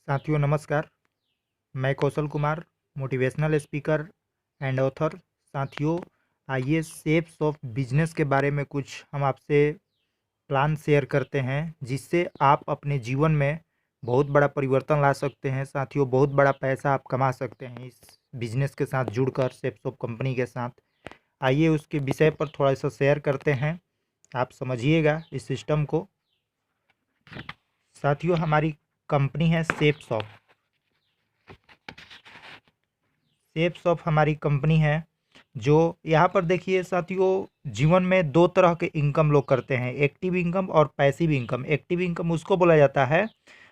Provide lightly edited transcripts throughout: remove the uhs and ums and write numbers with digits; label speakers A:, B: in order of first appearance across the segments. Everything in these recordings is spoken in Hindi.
A: साथियों नमस्कार। मैं Kaushal Kumar, motivational speaker and author. साथियों, आइए शेप्स ऑफ बिजनेस के बारे में कुछ हम आपसे प्लान शेयर करते हैं, जिससे आप अपने जीवन में बहुत बड़ा परिवर्तन ला सकते हैं। साथियों, बहुत बड़ा पैसा आप कमा सकते हैं इस बिजनेस के साथ जुड़कर, शेप्स ऑफ कंपनी के साथ। आइए उसके विषय पर थोड़ा सा शेयर करते हैं, आप समझिएगा इस सिस्टम को। साथियों, हमारी कंपनी है शेप्स ऑफ। शेप्स ऑफ हमारी कंपनी है, जो यहाँ पर देखिए साथियों, जीवन में दो तरह के इनकम लोग करते हैं, एक्टिव इनकम और पैसिव इनकम। एक्टिव इनकम उसको बोला जाता है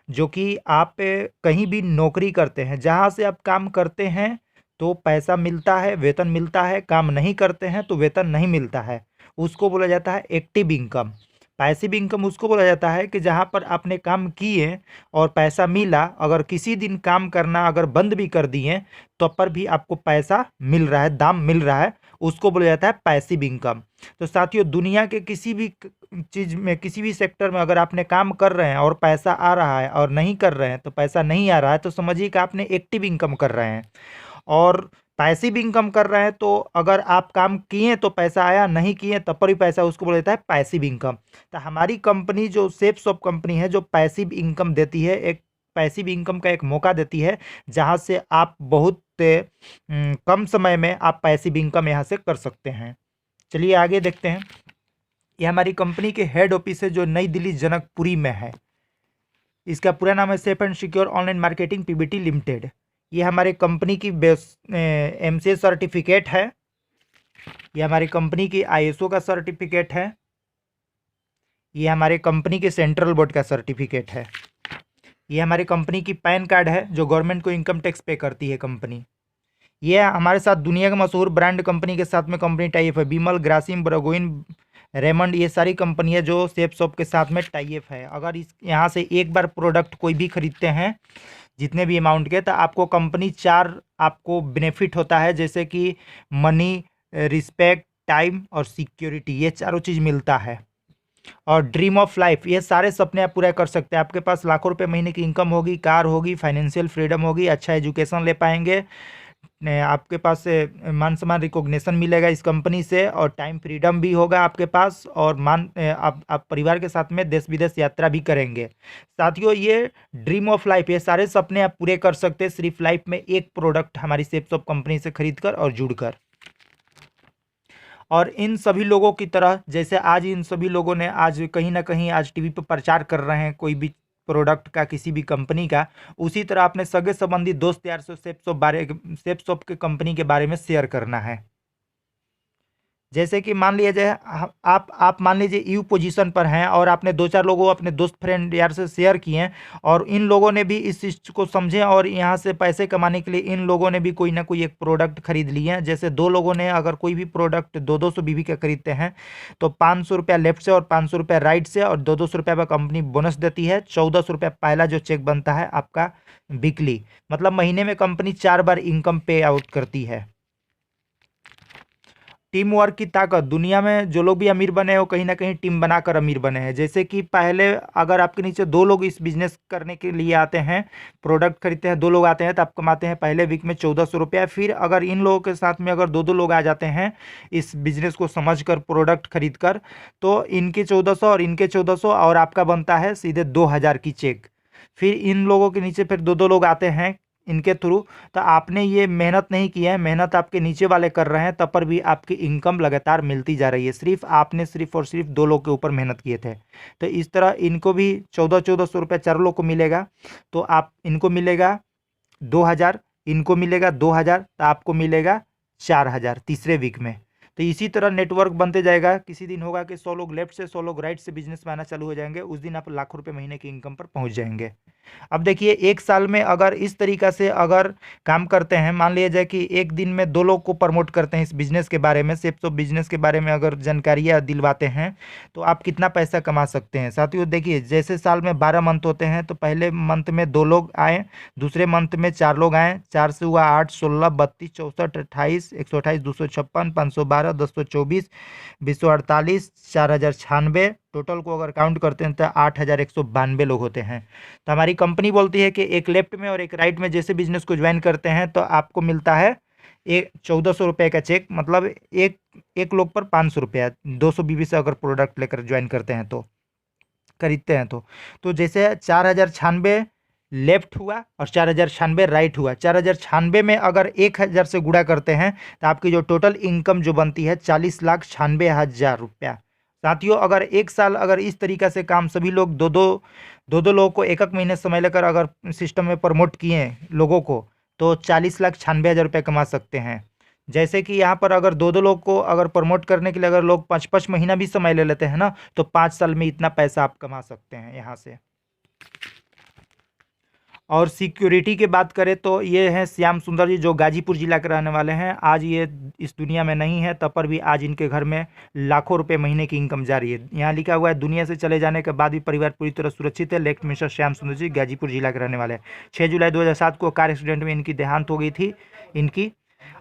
A: जो कि आप कहीं भी नौकरी करते हैं, जहाँ से आप काम करते हैं तो पैसा मिलता है, वेतन मिलता है, काम नहीं करते हैं तो वेतन नहीं मिलता है, उसको बोला जाता है एक्टिव इनकम। पैसिव इनकम उसको बोला जाता है कि जहाँ पर आपने काम किए और पैसा मिला, अगर किसी दिन काम करना अगर बंद भी कर दिए तो पर भी आपको पैसा मिल रहा है, दाम मिल रहा है, उसको बोला जाता है पैसिव इनकम। तो साथियों, दुनिया के किसी भी चीज़ में, किसी भी सेक्टर में अगर आपने काम कर रहे हैं और पैसा आ रहा है, और नहीं कर रहे हैं तो पैसा नहीं आ रहा है, तो समझिए कि आपने एक्टिव इनकम कर रहे हैं। और पैसिव इनकम कर रहे हैं तो अगर आप काम किए तो पैसा आया, नहीं किए तब पर भी पैसा, उसको बोला जाता है पैसिव इनकम। तो हमारी कंपनी जो शेप्स ऑफ कंपनी है, जो पैसिव इनकम देती है, एक पैसिव इनकम का एक मौका देती है, जहां से आप बहुत कम समय में आप पैसिव इनकम यहां से कर सकते हैं। चलिए आगे देखते हैं। ये हमारी कंपनी के हेड ऑफिस है, जो नई दिल्ली जनकपुरी में है। इसका पूरा नाम है safe and secure online marketing Pvt limited. ये हमारे कंपनी की एमसीए सर्टिफिकेट है। ये हमारी कंपनी की आईएसओ का सर्टिफिकेट है। ये हमारे कंपनी के सेंट्रल बोर्ड का सर्टिफिकेट है। ये हमारी कंपनी की पैन कार्ड है, जो गवर्नमेंट को इनकम टैक्स पे करती है कंपनी। ये हमारे साथ दुनिया के मशहूर ब्रांड कंपनी के साथ में कंपनी टाइप है, बिमल, ग्रासिम, बरगोइन, रेमंड, ये सारी कंपनियां जो शेप्स ऑफ के साथ में टाइप है। अगर इस यहाँ से एक बार प्रोडक्ट कोई भी खरीदते हैं, जितने भी अमाउंट के, तो आपको कंपनी 4 आपको बेनिफिट होता है, जैसे कि मनी, रिस्पेक्ट, टाइम और सिक्योरिटी, ये चारों चीज़ मिलता है। और ड्रीम ऑफ लाइफ, ये सारे सपने आप पूरा कर सकते हैं। आपके पास लाखों रुपए महीने की इनकम होगी, कार होगी, फाइनेंशियल फ्रीडम होगी, अच्छा एजुकेशन ले पाएंगे, आपके पास मान सम्मान रिकॉग्निशन मिलेगा इस कंपनी से, और टाइम फ्रीडम भी होगा आपके पास, और आप परिवार के साथ में देश विदेश यात्रा भी करेंगे। साथियों, ये ड्रीम ऑफ लाइफ, ये सारे सपने आप पूरे कर सकते हैं सिर्फ लाइफ में एक प्रोडक्ट हमारी शेप्स ऑफ कंपनी से खरीदकर और जुड़कर। और इन सभी लोगों की तरह, जैसे आज इन सभी लोगों ने आज कहीं ना कहीं आज टीवी पर प्रचार कर रहे हैं कोई भी प्रोडक्ट का, किसी भी कंपनी का, उसी तरह अपने सगे संबंधी दोस्त यार से शेप्स ऑफ के कंपनी के बारे में शेयर करना है। जैसे कि मान लिया जाए, आप मान लीजिए यू पोजीशन पर हैं और आपने 2-4 लोगों, अपने दोस्त फ्रेंड यार से शेयर किए हैं, और इन लोगों ने भी इस चीज़ को समझे और यहाँ से पैसे कमाने के लिए इन लोगों ने भी कोई ना कोई एक प्रोडक्ट खरीद लिए हैं। जैसे 2 लोगों ने अगर कोई भी प्रोडक्ट 200 बीबी का खरीदते हैं, तो 500 रुपया लेफ्ट से और 500 रुपया राइट से, और 200 रुपया का कंपनी बोनस देती है। 1400 रुपया पहला जो चेक बनता है आपका वीकली, मतलब महीने में कंपनी 4 बार इनकम पे आउट करती है। टीम वर्क की ताकत, दुनिया में जो लोग भी अमीर बने हैं वो कहीं ना कहीं टीम बनाकर अमीर बने हैं। जैसे कि पहले अगर आपके नीचे 2 लोग इस बिजनेस करने के लिए आते हैं, प्रोडक्ट खरीदते हैं, 2 लोग आते हैं, तो आप कमाते हैं पहले वीक में 1400 रुपया। फिर अगर इन लोगों के साथ में अगर 2-2 लोग आ जाते हैं इस बिजनेस को समझकर, प्रोडक्ट खरीद कर, तो इनके 1400 और इनके 1400, और आपका बनता है सीधे 2000 की चेक। फिर इन लोगों के नीचे फिर 2-2 लोग आते हैं इनके थ्रू, तो आपने ये मेहनत नहीं की है, मेहनत आपके नीचे वाले कर रहे हैं, तब पर भी आपकी इनकम लगातार मिलती जा रही है। सिर्फ आपने सिर्फ और सिर्फ 2 लोग के ऊपर मेहनत किए थे। तो इस तरह इनको भी 1400 रुपया 4 लोग को मिलेगा, तो आप इनको मिलेगा 2000, इनको मिलेगा 2000, तो आपको मिलेगा 4000 तीसरे वीक में। तो इसी तरह नेटवर्क बनते जाएगा। किसी दिन होगा कि 100 लोग लेफ्ट से, 100 लोग राइट से बिजनेस में आना चालू हो जाएंगे, उस दिन आप लाखों रुपए महीने की इनकम पर पहुंच जाएंगे। अब देखिए, 1 साल में अगर इस तरीका से अगर काम करते हैं, मान लिया जाए कि एक दिन में 2 लोग को प्रमोट करते हैं इस बिजनेस के बारे में, शेप्स ऑफ बिजनेस के बारे में अगर जानकारियाँ दिलवाते हैं, तो आप कितना पैसा कमा सकते हैं। साथियों देखिए, जैसे साल में 12 मंथ होते हैं, तो पहले मंथ में 2 लोग आए, दूसरे मंथ में 4 लोग आए, 4 से हुआ 8, 16, 32, 64, 28, 128, 256, 512, 218, 1024, 2048, 4096, टोटल को अगर काउंट करते हैं तो 8192 लोग होते हैं। तो हमारी कंपनी बोलती है कि एक लेफ्ट में और एक राइट में जैसे बिजनेस को ज्वाइन करते हैं तो आपको मिलता है एक 1400 रुपये का चेक, मतलब एक लोग पर 500 रुपया, 200 बीबी से अगर प्रोडक्ट लेकर ज्वाइन करते हैं तो, खरीदते हैं तो जैसे 4096 लेफ्ट हुआ और 4096 राइट हुआ। 4096 में अगर 1000 से गुणा करते हैं तो आपकी जो टोटल इनकम जो बनती है 40,96,000 रुपया। साथियों, अगर एक साल अगर इस तरीक़ा से काम सभी लोग दो लोगों को एक महीने समय लेकर अगर सिस्टम में प्रमोट किए लोगों को, तो 40,96,000 रुपये कमा सकते हैं। जैसे कि यहाँ पर अगर दो लोग को अगर प्रमोट करने के लिए अगर लोग 5-5 महीना भी समय ले लेते हैं ना, तो 5 साल में इतना पैसा आप कमा सकते हैं यहाँ से। और सिक्योरिटी की बात करें तो ये हैं श्याम सुंदर जी, जो गाजीपुर जिला के रहने वाले हैं। आज ये इस दुनिया में नहीं है, तब पर भी आज इनके घर में लाखों रुपए महीने की इनकम जारी है। यहाँ लिखा हुआ है, दुनिया से चले जाने के बाद भी परिवार पूरी तरह सुरक्षित है। लेफ्ट मिस्टर श्याम सुंदर जी गाजीपुर जिला के रहने वाले हैं। 6 जुलाई 2007 को कार एक्सीडेंट में इनकी देहांत हो गई थी इनकी।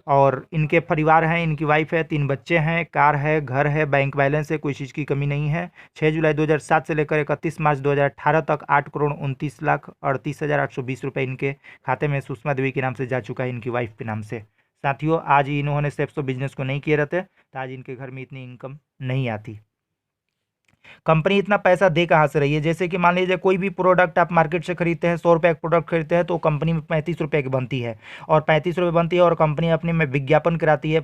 A: और इनके परिवार हैं, इनकी वाइफ है, 3 बच्चे हैं, कार है, घर है, बैंक बैलेंस है, कोई चीज़ की कमी नहीं है। 6 जुलाई 2007 से लेकर 31 मार्च 2018 तक 8,29,38,820 रुपये इनके खाते में सुषमा देवी के नाम से जा चुका है, इनकी वाइफ के नाम से। साथियों, आज इन्होंने सेप्सो बिजनेस को नहीं किए रहते तो आज इनके घर में इतनी इनकम नहीं आती। कंपनी इतना पैसा दे कहाँ से रही है? जैसे कि मान लीजिए कोई भी प्रोडक्ट आप मार्केट से खरीदते हैं, 100 रुपये का प्रोडक्ट खरीदते हैं तो कंपनी में 35 रुपये की बनती है, और 35 रुपये बनती है और कंपनी अपने में विज्ञापन कराती है,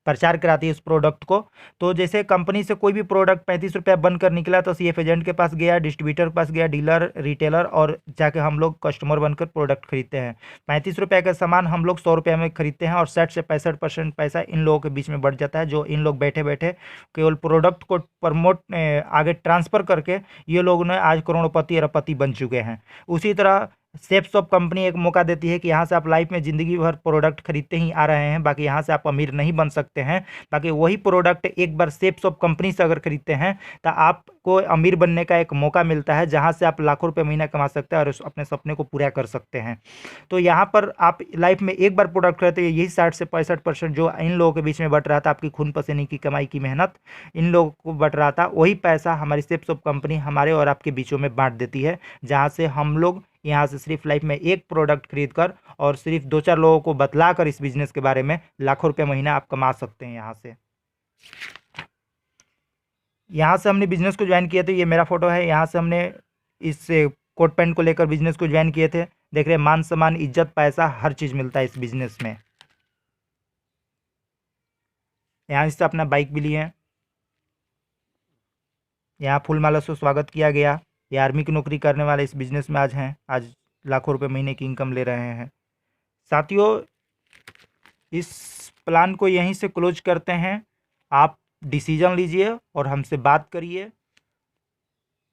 A: प्रचार कराती है उस प्रोडक्ट को। तो जैसे कंपनी से कोई भी प्रोडक्ट 35 रुपया बनकर निकला तो सीएफ एजेंट के पास गया, डिस्ट्रीब्यूटर के पास गया, डीलर, रिटेलर, और जाके हम लोग कस्टमर बनकर प्रोडक्ट खरीदते हैं। 35 रुपये का सामान हम लोग 100 रुपये में खरीदते हैं और 60 से 65% पैसा इन लोगों के बीच में बढ़ जाता है, जो इन लोग बैठे बैठे केवल प्रोडक्ट को प्रमोट आगे ट्रांसफ़र करके ये लोग ने आज करोड़पति अरबपति बन चुके हैं। उसी तरह सेप्सॉप कंपनी एक मौका देती है कि यहाँ से आप लाइफ में ज़िंदगी भर प्रोडक्ट खरीदते ही आ रहे हैं, बाकी यहाँ से आप अमीर नहीं बन सकते हैं। बाकी वही प्रोडक्ट एक बार सेप्सॉप कंपनी से अगर खरीदते हैं तो आपको अमीर बनने का एक मौका मिलता है, जहाँ से आप लाखों रुपए महीना कमा सकते हैं और अपने सपने को पूरा कर सकते हैं। तो यहाँ पर आप लाइफ में एक बार प्रोडक्ट खरीदते हैं, यही 60 से 65% जो इन लोगों के बीच में बट रहा था, आपकी खून पसीने की कमाई की मेहनत इन लोगों को बट रहा था, वही पैसा हमारी सेप्सॉप कंपनी हमारे और आपके बीचों में बांट देती है, जहाँ से हम लोग यहाँ से सिर्फ लाइफ में एक प्रोडक्ट खरीद कर और सिर्फ 2-4 लोगों को बतला कर इस बिज़नेस के बारे में लाखों रुपए महीना आप कमा सकते हैं। यहाँ से हमने बिज़नेस को ज्वाइन किया, तो ये मेरा फ़ोटो है। यहाँ से हमने इस कोट पैंट को लेकर बिज़नेस को ज्वाइन किए थे। देख रहे हैं, मान सम्मान, इज्जत, पैसा, हर चीज़ मिलता है इस बिज़नेस में। यहाँ से अपना बाइक भी लिए हैं, यहाँ फूल माला से स्वागत किया गया। ये आर्मी की नौकरी करने वाले इस बिज़नेस में आज हैं, आज लाखों रुपए महीने की इनकम ले रहे हैं। साथियों, इस प्लान को यहीं से क्लोज करते हैं। आप डिसीजन लीजिए और हमसे बात करिए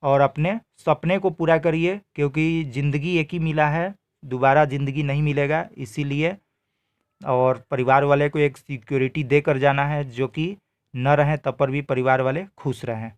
A: और अपने सपने को पूरा करिए, क्योंकि ज़िंदगी एक ही मिला है, दोबारा ज़िंदगी नहीं मिलेगा। इसीलिए और परिवार वाले को एक सिक्योरिटी देकर जाना है, जो कि न रहें तब पर भी परिवार वाले खुश रहें।